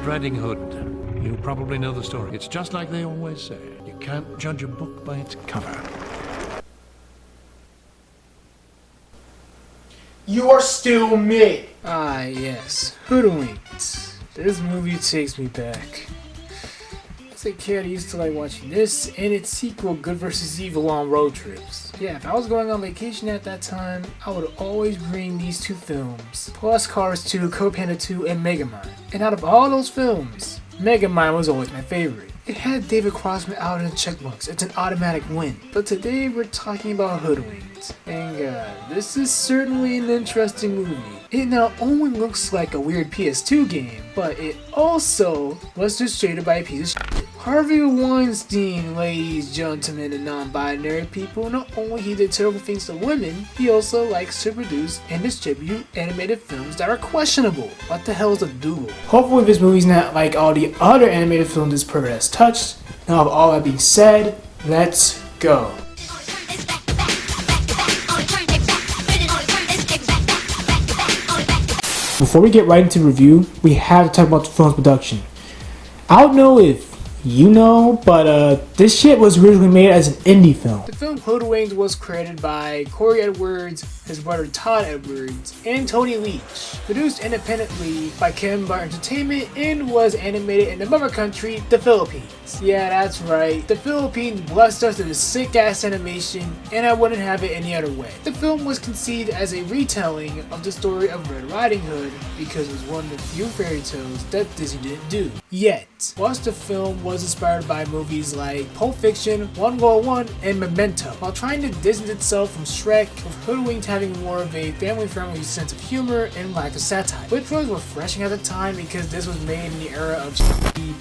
Red Riding Hood. You probably know the story. It's just like they always say. You can't judge a book by its cover. You're still mid. Ah, yes. Hoodwinked. This movie takes me back. As a kid, I used to like watching this and its sequel, Good vs. Evil, on road trips. Yeah, if I was going on vacation at that time, I would always bring these two films, plus Cars 2, Code Panda 2, and Megamind. And out of all those films, Megamind was always my favorite. It had David Crossman out in the checkbooks. It's an automatic win. But today we're talking about Hoodwinked. And this is certainly an interesting movie. It not only looks like a weird PS2 game, but it also was distributed by a piece of shit. Harvey Weinstein, ladies, gentlemen, and non-binary people, not only he did terrible things to women, he also likes to produce and distribute animated films that are questionable. What the hell is a doodle? Hopefully this movie's not like all the other animated films this pervert has touched. Now with all that being said, let's go. Before we get right into the review, we have to talk about the film's production. I don't know if you know, but this shit was originally made as an indie film. The film Hoodwinked was created by Corey Edwards, his brother Todd Edwards, and Tony Leach. Produced independently by Commerical Entertainment and was animated in the mother country, the Philippines. Yeah, that's right. The Philippines blessed us with a sick-ass animation, and I wouldn't have it any other way. The film was conceived as a retelling of the story of Red Riding Hood because it was one of the few fairy tales that Disney didn't do. Yet, whilst the film was inspired by movies like Pulp Fiction, One World One, and Memento, while trying to distance itself from Shrek, with Hoodwinked having more of a family-friendly sense of humor and lack of satire, which was refreshing at the time because this was made in the era of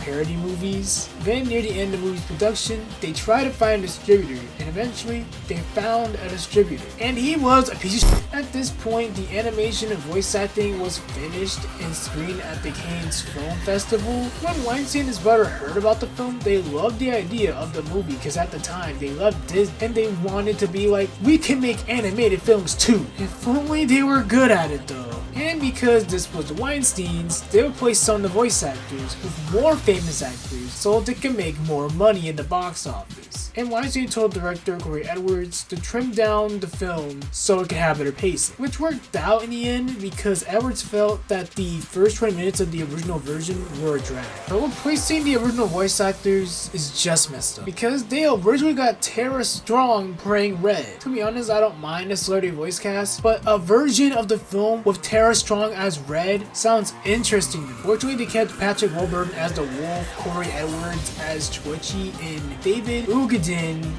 parody movies. Then near the end of the movie's production, they tried to find a distributor, and eventually they found a distributor, and he was a piece of shit. At this point, the animation and voice acting was finished and screened at the Cannes Film Festival. When Weinstein and his brother heard about the film, they loved the idea of the movie because at the time they loved Disney and they wanted to be like, we can make animated films too. If only they were good at it though. And because this was the Weinsteins, they replaced some of the voice actors with more famous actors so they can make more money in the box office. And Weinstein told director Corey Edwards to trim down the film so it could have better pacing, which worked out in the end because Edwards felt that the first 20 minutes of the original version were a drag. But replacing the original voice actors is just messed up because they originally got Tara Strong playing Red. To be honest, I don't mind the celebrity voice cast, but a version of the film with Tara Strong as Red sounds interesting. Fortunately, they kept Patrick Warburton as the Wolf, Corey Edwards as Twitchy, and David Ugadin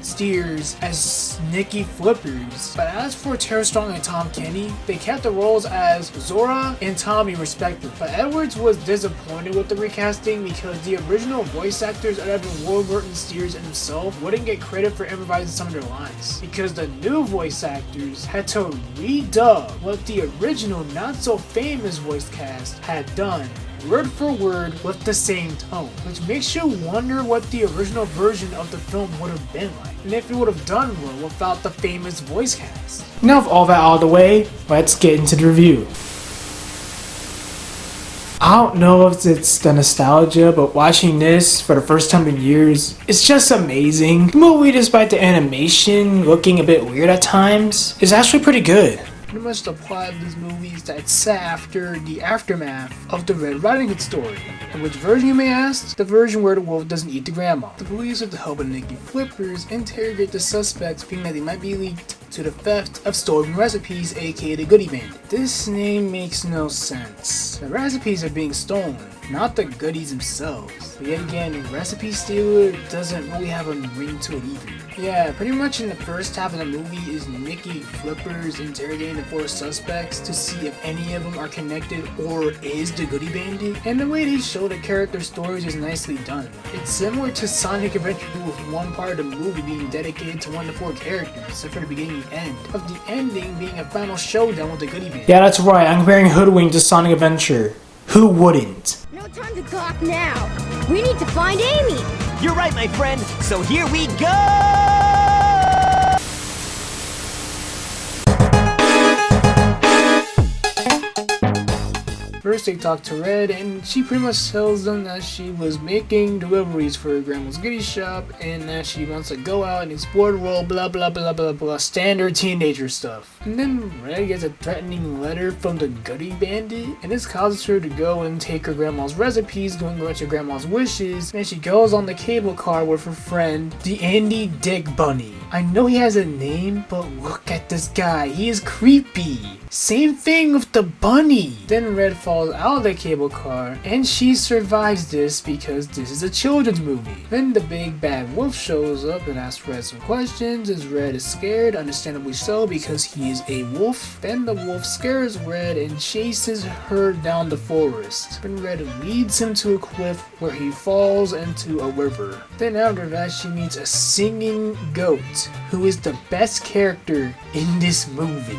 Steers as Nicky Flippers. But as for Tara Strong and Tom Kenny, they kept the roles as Zora and Tommy respectively. But Edwards was disappointed with the recasting because the original voice actors other than Warburton, Steers, and himself wouldn't get credit for improvising some of their lines because the new voice actors had to redub what the original not so famous voice cast had done, word for word with the same tone, which makes you wonder what the original version of the film would have been like, and if it would have done well without the famous voice cast. Now with all that out of the way, let's get into the review. I don't know if it's the nostalgia, but watching this for the first time in years, it's just amazing. The movie, despite the animation looking a bit weird at times, is actually pretty good. Pretty much the plot of these movies that set after the aftermath of the Red Riding Hood story. And which version, you may ask? The version where the wolf doesn't eat the grandma. The police, with the help of Nicky Flippers, interrogate the suspects, being that they might be linked to the theft of stolen recipes, aka the Goodie Bandit. This name makes no sense. The recipes are being stolen, not the goodies themselves. But yet again, recipe stealer doesn't really have a ring to it either. Yeah, pretty much in the first half of the movie is Nicky Flippers interrogating the four suspects to see if any of them are connected or is the Goodie Bandit. And the way they show the character stories is nicely done. It's similar to Sonic Adventure 2 with one part of the movie being dedicated to one of the four characters, except for the beginning and end, of the ending being a final showdown with the Goodie Bandit. Yeah, that's right, I'm comparing Hoodwinked to Sonic Adventure. Who wouldn't? No time to talk now. We need to find Amy. You're right, my friend. So here we go! First they talk to Red, and she pretty much tells them that she was making deliveries for her grandma's goodie shop, and that she wants to go out and explore the world, blah blah blah blah blah, standard teenager stuff. And then Red gets a threatening letter from the Goody Bandit, and this causes her to go and take her grandma's recipes, going to her grandma's wishes, and she goes on the cable car with her friend, the Andy Dick Bunny. I know he has a name, but look at this guy, he is creepy. Same thing with the bunny. Then Red falls out of the cable car, and she survives this because this is a children's movie. Then the big bad wolf shows up and asks Red some questions, as Red is scared, understandably so, because he is a wolf. Then the wolf scares Red and chases her down the forest. Then Red leads him to a cliff where he falls into a river. Then after that she meets a singing goat, who is the best character in this movie.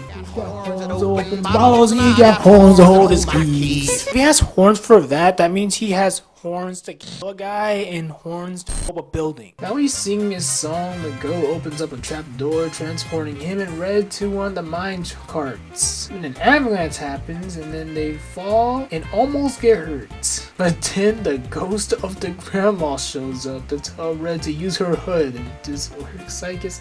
Open balls and he got horns to hold his keys. If he has horns for that, that means he has horns to kill a guy and horns to hold a building. Now he's singing his song, the goat opens up a trap door, transporting him and Red to one of the mine carts. And an avalanche happens, and then they fall and almost get hurt. But then the ghost of the grandma shows up to tell Red to use her hood, and this works, I guess.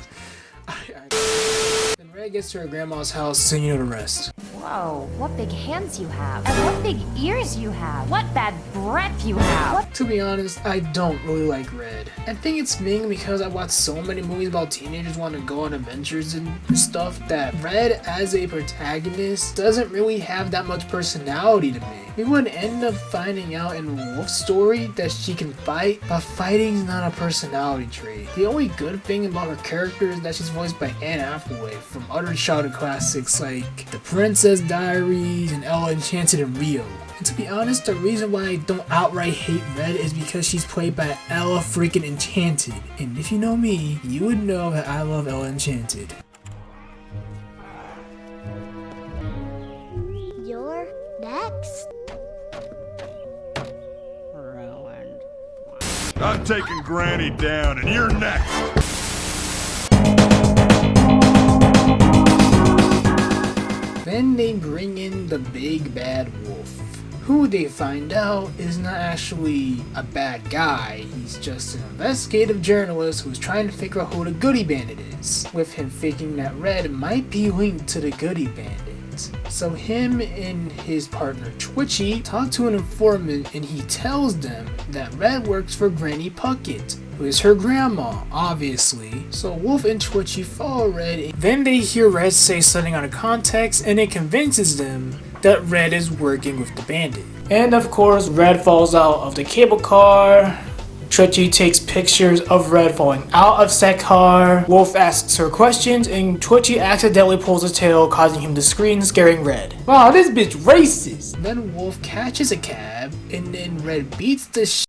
Then Red gets to her grandma's house, and you know the rest. Whoa, what big hands you have. And what big ears you have. What bad breath you have. To be honest, I don't really like Red. I think it's mainly because I watched so many movies about teenagers wanting to go on adventures and stuff that Red as a protagonist doesn't really have that much personality to me. We would end up finding out in Wolf's story that she can fight, but fighting is not a personality trait. The only good thing about her character is that she's voiced by Anne Hathaway from other childhood classics like The Princess Diaries and Ella Enchanted and Rio. And to be honest, the reason why I don't outright hate Red is because she's played by Ella freaking Enchanted. And if you know me, you would know that I love Ella Enchanted. You're next. I'm taking Granny down, and you're next. Then they bring in the big bad wolf, who they find out is not actually a bad guy. He's just an investigative journalist who's trying to figure out who the Goody Bandit is, with him thinking that Red might be linked to the Goody Bandit. So him and his partner Twitchy talk to an informant, and he tells them that Red works for Granny Puckett, who is her grandma, obviously. So Wolf and Twitchy follow Red. Then they hear Red say something out of context, and it convinces them that Red is working with the bandit. And of course, Red falls out of the cable car. Twitchy takes pictures of Red falling out of said car. Wolf asks her questions, and Twitchy accidentally pulls his tail, causing him to scream, scaring Red. Wow, this bitch racist! Then Wolf catches a cab, and then Red beats the shit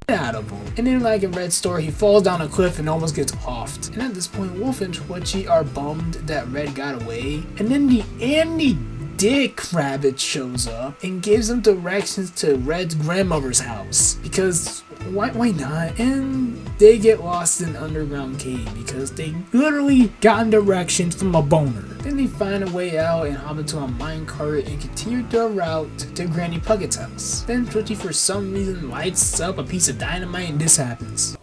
out of him. And then like in Red's story, he falls down a cliff and almost gets offed. And at this point, Wolf and Twitchy are bummed that Red got away. And then the Andy Dick Rabbit shows up and gives them directions to Red's grandmother's house. Because why not? And they get lost in an underground cave because they literally got directions from a boner. Then they find a way out and hop into a minecart and continue their route to Granny Puckett's house. Then Twitchy for some reason lights up a piece of dynamite, and this happens.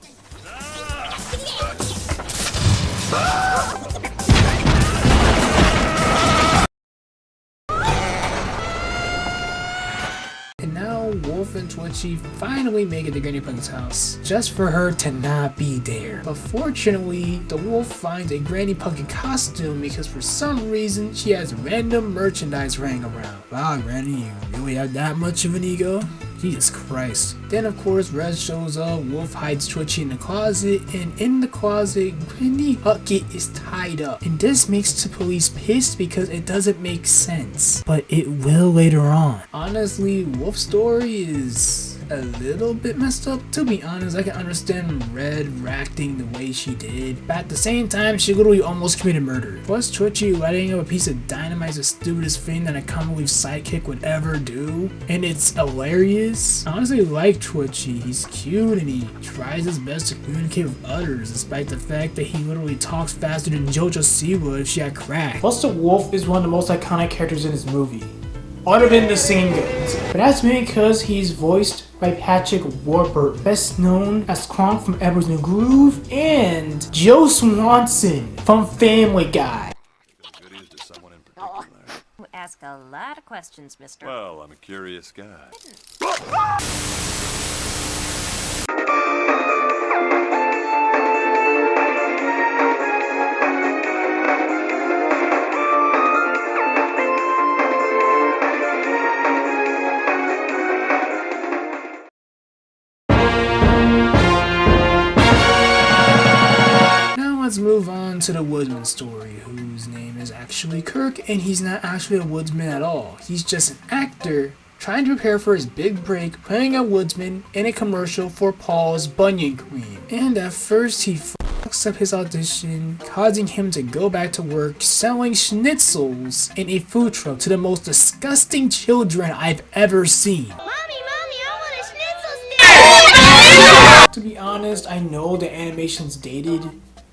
And now Wolf and Twitchy finally make it to Granny Puckett's house, just for her to not be there. But fortunately, the wolf finds a Granny Puckett costume because for some reason she has random merchandise running around. Wow, Granny, you really have that much of an ego? Jesus Christ. Then of course Red shows up, Wolf hides Twitchy in the closet, and in the closet, Granny Puckett is tied up. And this makes the police pissed because it doesn't make sense. But it will later on. Honestly, Wolf's story is a little bit messed up. To be honest, I can understand Red reacting the way she did, but at the same time, she literally almost committed murder. Plus, Twitchy lighting up a piece of dynamite is the stupidest thing that a comic relief sidekick would ever do, and it's hilarious. I honestly like Twitchy. He's cute and he tries his best to communicate with others, despite the fact that he literally talks faster than JoJo Siwa if she had crack. Plus, the wolf is one of the most iconic characters in this movie. other than the singing goes. But that's mainly because he's voiced by Patrick Warburton, best known as Kronk from Emperor's New Groove, and Joe Swanson from Family Guy. You ask a lot of questions, mister. Well, I'm a curious guy. Let's move on to the Woodsman story, whose name is actually Kirk, and he's not actually a woodsman at all. He's just an actor trying to prepare for his big break, playing a woodsman in a commercial for Paul's Bunion Cream. And at first he fucks up his audition, causing him to go back to work selling schnitzels in a food truck to the most disgusting children I've ever seen. Mommy, I want a schnitzel stick! To be honest, I know the animation's dated,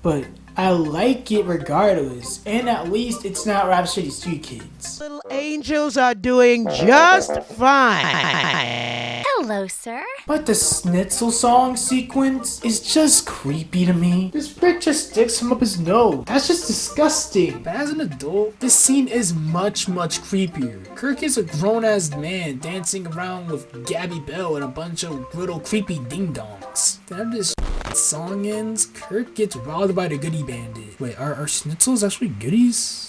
but I like it regardless, and at least it's not Rhapsody Street Kids. Little angels are doing just fine. Hello, sir. But the Schnitzel song sequence is just creepy to me. This prick just sticks him up his nose. That's just disgusting. But as an adult, this scene is much creepier. Kirk is a grown-ass man dancing around with Gabby Bell and a bunch of little creepy ding-dongs. Then this song ends, Kirk gets robbed by the Goodie Bandit. Wait, are schnitzels actually goodies?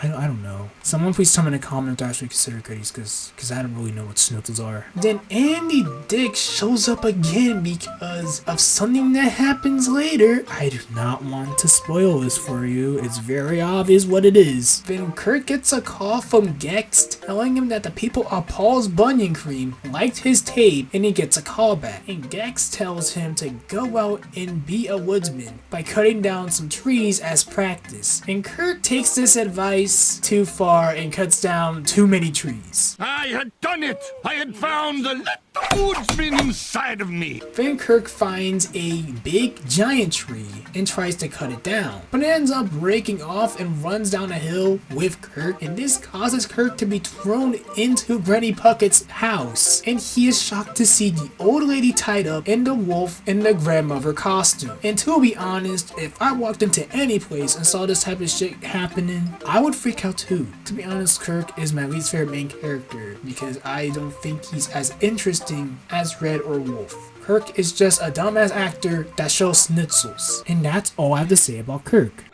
I don't know. Someone please tell me in the comments to actually consider goodies, because I don't really know what schnitzels are. Then Andy Dick shows up again because of something that happens later. I do not want to spoil this for you. It's very obvious what it is. Then Kirk gets a call from Gex telling him that the people of Paul's Bunion Cream liked his tape, and he gets a call back. And Gex tells him to go out and be a woodsman by cutting down some trees as practice. And Kirk takes this advice too far and cuts down too many trees. I had done it! I had found the little woodsman inside of me! Then Kirk finds a big giant tree and tries to cut it down, but it ends up breaking off and runs down a hill with Kirk, and this causes Kirk to be thrown into Granny Puckett's house, and he is shocked to see the old lady tied up and the wolf in the grandmother costume. And to be honest, if I walked into any place and saw this type of shit happening, I would freak out too. To be honest, Kirk is my least favorite main character because I don't think he's as interesting as Red or Wolf. Kirk is just a dumbass actor that shows schnitzels. And that's all I have to say about Kirk.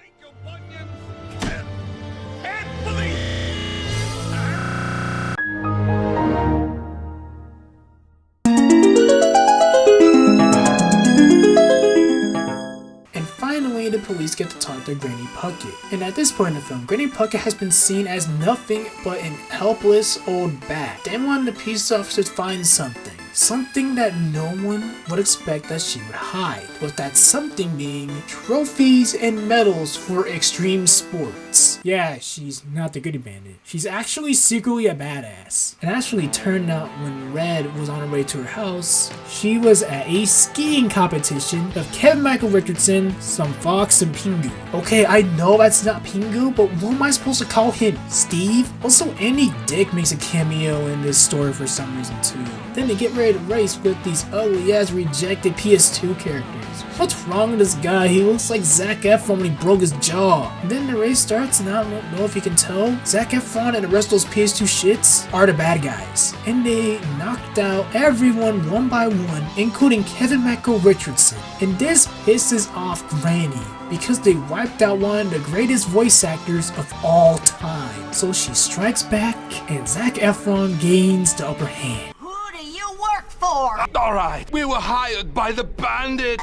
The police get to talk to Granny Puckett, and at this point in the film, Granny Puckett has been seen as nothing but an helpless old bat. Then one of the police officers finds something that no one would expect that she would hide, with that something being trophies and medals for extreme sports. Yeah, she's not the Goodie Bandit. She's actually secretly a badass. It actually turned out when Red was on her way to her house, she was at a skiing competition of Kevin Michael Richardson, some Fox, and Pingu. Okay, I know that's not Pingu, but what am I supposed to call him? Steve? Also, Andy Dick makes a cameo in this story for some reason too. Then they get ready to race with these ugly ass rejected PS2 characters. What's wrong with this guy? He looks like Zac Efron when he broke his jaw. And then the race starts, and I don't know if you can tell, Zac Efron and the rest of those PS2 shits are the bad guys. And they knocked out everyone one by one, including Kevin Michael Richardson. And this pisses off Granny, because they wiped out one of the greatest voice actors of all time. So she strikes back, and Zac Efron gains the upper hand. Alright, we were hired by the bandit.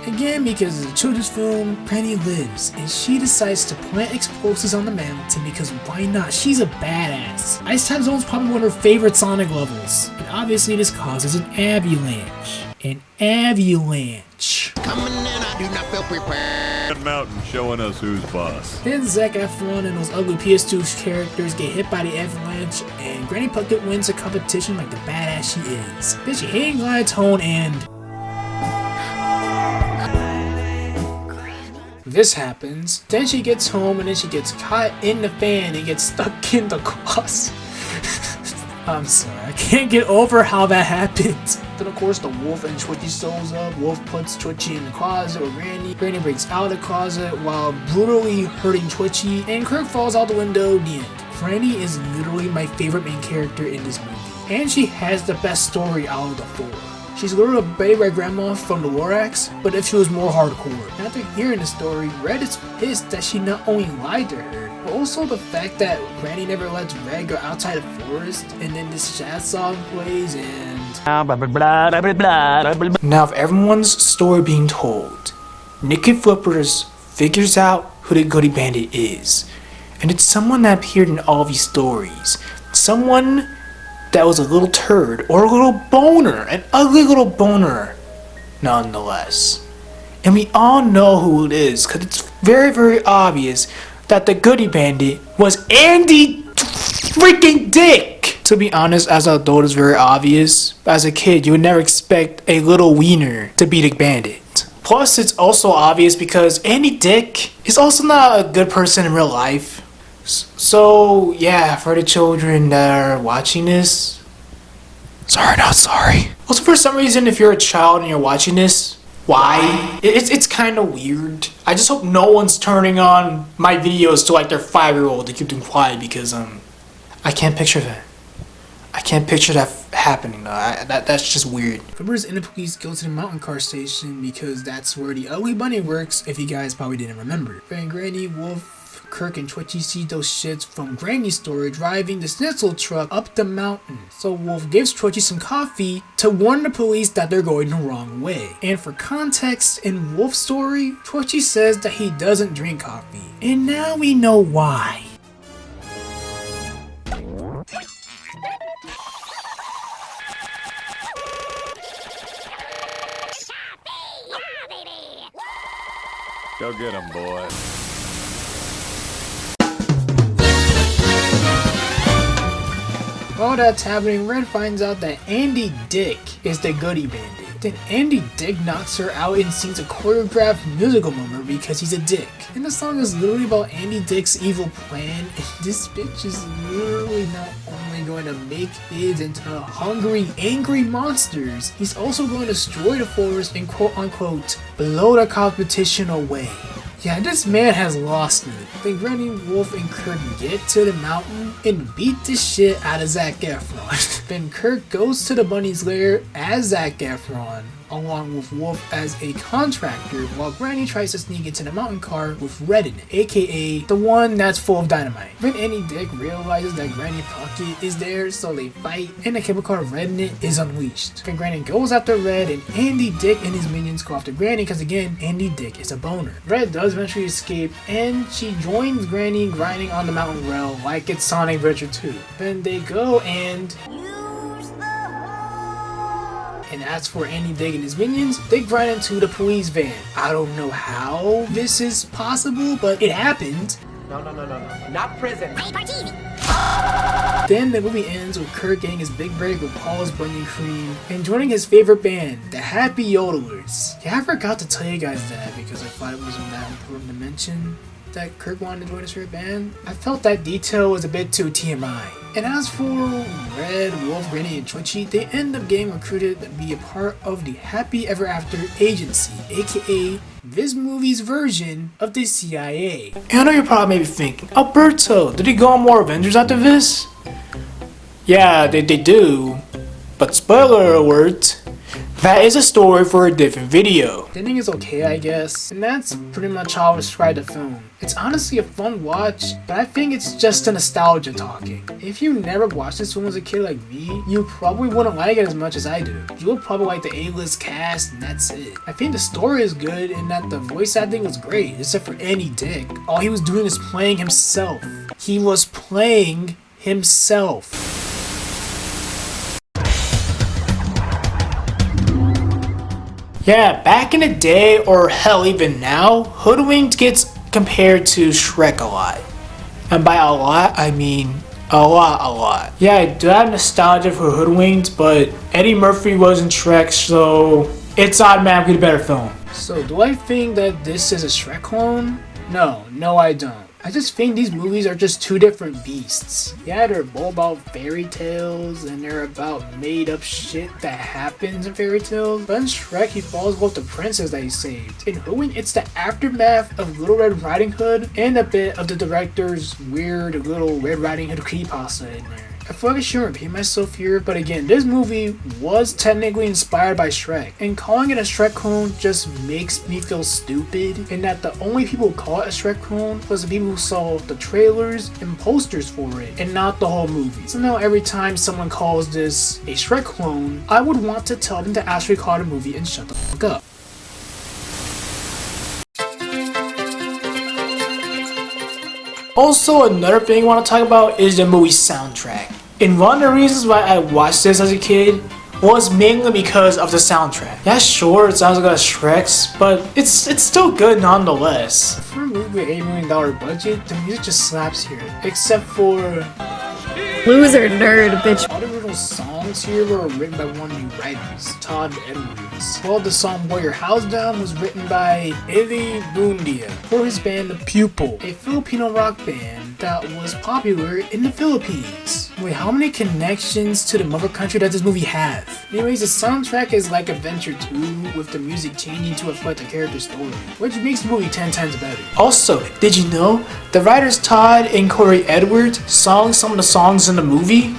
Again, because it's a children's film, Granny lives, and she decides to plant explosives on the mountain because why not? She's a badass. Ice Time Zone's probably one of her favorite Sonic levels, and obviously this causes an avalanche. An avalanche. Coming in, I do not feel prepared. Mountain showing us who's boss. Then Zac Efron and those ugly PS2 characters get hit by the avalanche, and Granny Puckett wins the competition like the badass she is. Then she hang glide tone and this happens. Then she gets home and then she gets caught in the fan and gets stuck in the closet. I'm sorry, I can't get over how that happened. Then of course the wolf and Twitchy shows up. Wolf puts Twitchy in the closet with Granny. Granny breaks out of the closet while brutally hurting Twitchy, and Kirk falls out the window. The end. Granny is literally my favorite main character in this movie, and she has the best story out of the four. She's literally obeyed by Grandma from the Lorax, but if she was more hardcore. After hearing the story, Red is pissed that she not only lied to her, but also the fact that Granny never lets Red go outside the forest, and then this Shad song plays and... Now, if everyone's story being told, Nicky Flippers figures out who the Goody Bandit is, and it's someone that appeared in all these stories. Someone that was a little turd, or a little boner, an ugly little boner, nonetheless. And we all know who it is, because it's very, very obvious that the Goody Bandit was Andy freaking Dick! To be honest, as an adult, it's very obvious. As a kid, you would never expect a little wiener to be the bandit. Plus, it's also obvious because Andy Dick is also not a good person in real life. So, yeah, for the children that are watching this, sorry, not sorry. Also, for some reason, if you're a child and you're watching this, why? It's kind of weird. I just hope no one's turning on my videos to like their 5-year-old to keep them quiet because, I can't picture that. I can't picture that happening though. That's just weird. Members and the police go to the mountain car station because that's where the Ugly Bunny works, if you guys probably didn't remember. Van Granny, Wolf, Kirk, and Twitchy see those shits from Granny's story driving the Schnitzel truck up the mountain. So Wolf gives Twitchy some coffee to warn the police that they're going the wrong way. And for context, in Wolf's story, Twitchy says that he doesn't drink coffee. And now we know why. Go get him, boy. While that's happening, Red finds out that Andy Dick is the Goody Bandit. Then Andy Dick knocks her out and sings a choreographed musical number because he's a dick. And the song is literally about Andy Dick's evil plan, and this bitch is literally not only going to make kids into hungry, angry monsters, he's also going to destroy the forest and quote-unquote blow the competition away. Yeah, this man has lost it. Then Granny, Wolf, and Kirk get to the mountain and beat the shit out of Zac Efron. Then Kirk goes to the bunny's lair as Zac Efron, along with Wolf as a contractor, while Granny tries to sneak into the mountain car with Red in it, aka the one that's full of dynamite. Then Andy Dick realizes that Granny Pocket is there, so they fight, and the cable car Red in it is unleashed. Then Granny goes after Red, and Andy Dick and his minions go after Granny because again, Andy Dick is a boner. Red does eventually escape, and she joins Granny grinding on the mountain rail like it's Sonic Adventure 2. Then they go and as for Andy Dick and his minions, they grind into the police van. I don't know how this is possible, but it happened. No. Not prison. Then the movie ends with Kirk getting his big break with Paul's Bunny Cream and joining his favorite band, the Happy Yodelers. Yeah, I forgot to tell you guys that because I thought it wasn't that important to mention that Kirk wanted to join his favorite band. I felt that detail was a bit too TMI. And as for Red, Wolf, Granny, and Twitchy, they end up getting recruited to be a part of the Happy Ever After Agency, aka this movie's version of the CIA. And I know you're probably maybe thinking, Alberto, did he go on more Avengers after this? Yeah, they do. But spoiler alert, that is a story for a different video. The ending is okay, I guess, and that's pretty much how I would describe the film. It's honestly a fun watch, but I think it's just a nostalgia talking. If you never watched this film as a kid like me, you probably wouldn't like it as much as I do. You would probably like the A-list cast, and that's it. I think the story is good, and that the voice acting was great, except for Andy Dick. All he was doing is playing himself. He was playing himself. Yeah, back in the day, or hell even now, Hoodwinked gets compared to Shrek a lot. And by a lot, I mean a lot. Yeah, I do have nostalgia for Hoodwinked, but Eddie Murphy wasn't Shrek, so it's automatically the better film. So do I think that this is a Shrek clone? No, I don't. I just think these movies are just two different beasts. Yeah, they're both about fairy tales and they're about made up shit that happens in fairy tales. But in Shrek, he falls with the princess that he saved. In Hoodwinked, it's the aftermath of Little Red Riding Hood and a bit of the director's weird little Red Riding Hood creepypasta in there. I feel like I shouldn't repeat myself here, but again, this movie was technically inspired by Shrek, and calling it a Shrek clone just makes me feel stupid, in that the only people who call it a Shrek clone was the people who saw the trailers and posters for it, and not the whole movie. So now every time someone calls this a Shrek clone, I would want to tell them to actually call the movie and shut the fuck up. Also, another thing I want to talk about is the movie soundtrack. And one of the reasons why I watched this as a kid was mainly because of the soundtrack. Yeah, sure, it sounds like a Shrek's, but it's still good nonetheless. For a movie with $8 million budget, the music just slaps here. Except for... Loser nerd, bitch. All the original songs here were written by one of the writers, Todd Edwards. While the song Boy Your House Down was written by Eli Bundia for his band The Pupil, a Filipino rock band that was popular in the Philippines. Wait, how many connections to the mother country does this movie have? Anyways, the soundtrack is like Adventure 2 with the music changing to reflect the character's story, which makes the movie 10 times better. Also, did you know the writers Todd and Corey Edwards sung some of the songs in the movie?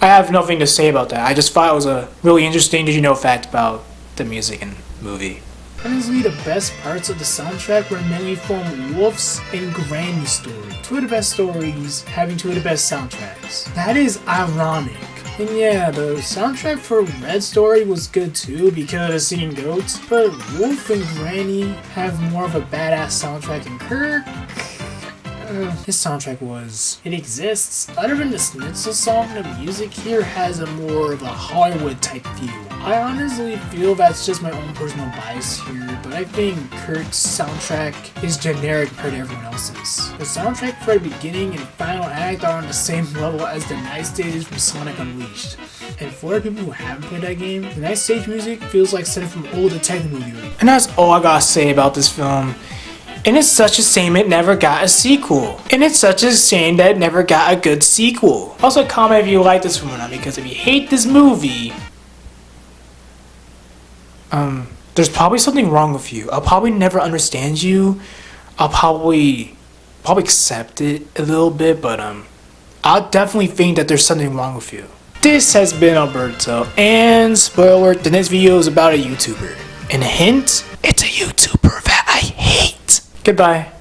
I have nothing to say about that. I just thought it was a really interesting did you know fact about the music and movie. Honestly, the best parts of the soundtrack were mainly from Wolf's and Granny's story. Two of the best stories having two of the best soundtracks. That is ironic. And yeah, the soundtrack for Red Story was good too because of singing goats, but Wolf and Granny have more of a badass soundtrack than Kirk. His soundtrack was. It exists. Other than the Schnitzels song, the music here has a more of a Hollywood type feel. I honestly feel that's just my own personal bias here, but I think Kurt's soundtrack is generic compared to everyone else's. The soundtrack for the beginning and final act are on the same level as the night stage from Sonic Unleashed. And for the people who haven't played that game, the night stage music feels like something from old detective movie. And that's all I gotta say about this film. And it's such a shame it never got a sequel. And it's such a shame that it never got a good sequel. Also comment if you like this film or not, because if you hate this movie, there's probably something wrong with you. I'll probably never understand you. I'll probably accept it a little bit, but I'll definitely think that there's something wrong with you. This has been Alberto, and spoiler alert, the next video is about a YouTuber. And a hint, it's a YouTuber that I hate. Goodbye.